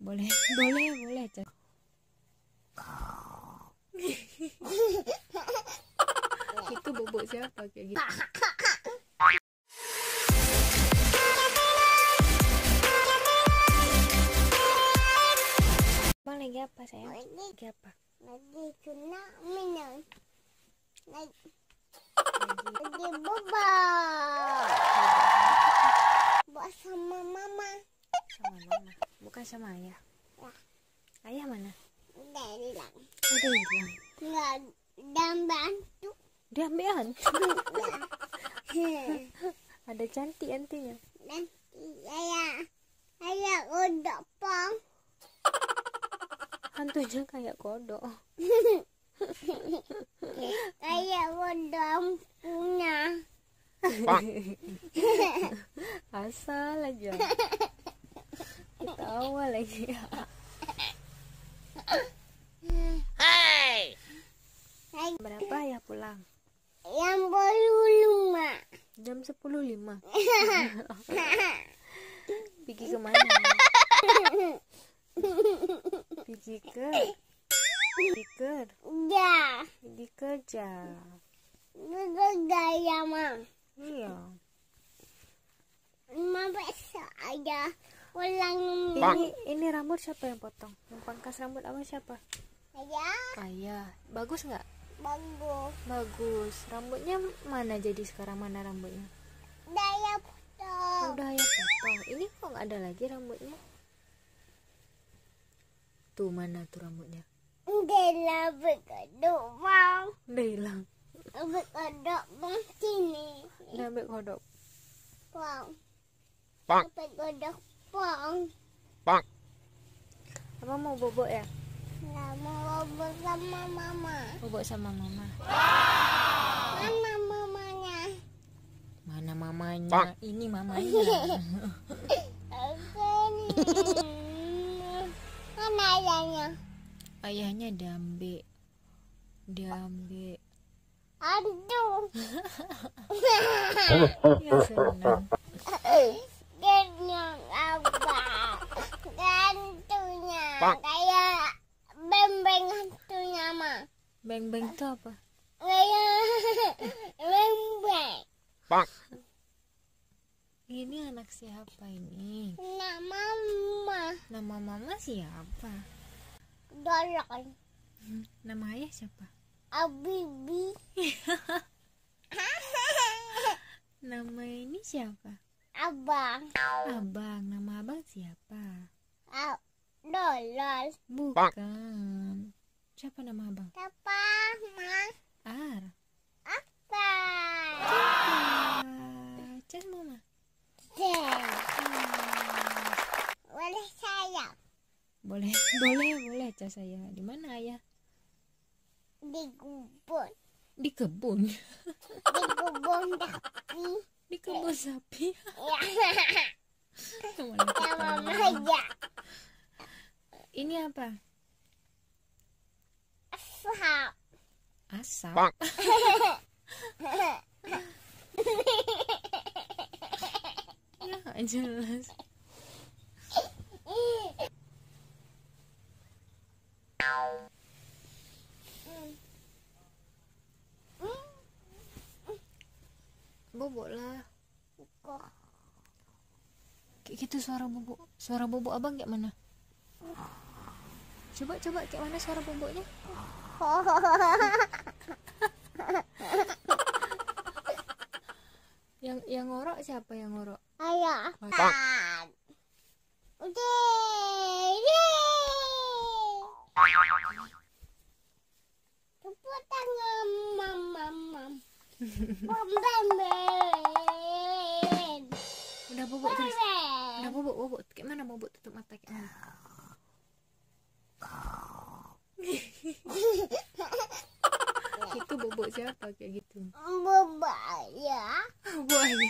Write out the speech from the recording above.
Boleh, boleh, boleh, Cak. Itu bobok siapa kayak gitu? Bang lagi apa sayang? Lagi apa? Lagi kena minum. Lagi boba. Buat sama mama. Sama mama, bukan sama ayah. Ya. Ayah mana? Udah hilang. Udah hilang. Nggak dan bantu. Dia ambil. Ya. Ada cantik antinya. Nanti saya udah pang. Hantunya kayak kodok. Kayak udah punya. Asal aja. Ketawa lagi. Hey. Berapa ya pulang? Yang baru mak. Jam 10.05. Pergi kemana? Pergi ke Ya. pergi kerja. Itu gaya mak. Iya. Mama besok aja pulang. Ini rambut siapa yang potong? Yang pangkas rambut apa siapa? Saya Ayah. Bagus nggak? bagus. Bagus. Rambutnya mana jadi sekarang, mana rambutnya? Daya potong. Udah ya potong. Ini kok nggak ada lagi rambutnya? Tuh mana tuh rambutnya? Dia berkedok bang. Udah hilang. Berkedok bang sini. Udah ambil kodok. Bang. Bang. Berkedok bang. Apa mau bobok ya? Nggak mau bersama mama. Bobok sama mama. Mana mamanya? Mana mamanya? Ini mamanya. Mana ayahnya? Ayahnya diambil. Aduh. Ya senang. Genyong abang. Gantunya. Kayak bembeng hantunya mah. Beng-beng itu apa? Kayak bembeng. Ini anak siapa ini? Nah mama. Nama mama siapa? Dorong. Nama ayah siapa? Abibi. Nama ini siapa? Abang. Abang. Nama abang siapa? Dolol. Bukan. Siapa nama abang? Apa mah? Ar. Apa? Cek mama. Boleh saya Boleh, boleh cas saya. Di mana ayah? di kebun. Di kebun. Di kebun tapi Di kebun sapi. ya Mana sama ketawa. aja. Ini apa? Asap. Asap. Ya nggak jelas. Bobok lah. Kayak gitu suara bobok. Suara bobok abang kayak mana? Coba kayak mana suara boboknya? Yang ngorok siapa yang ngorok? Ayah. Udah. Tepuk tangan mam. Pembemben. Udah bobok terus. Udah bobok. Kayak mana bobok tutup mata kayak mana? Itu bobok siapa kayak gitu? Bobak ya. Buaya.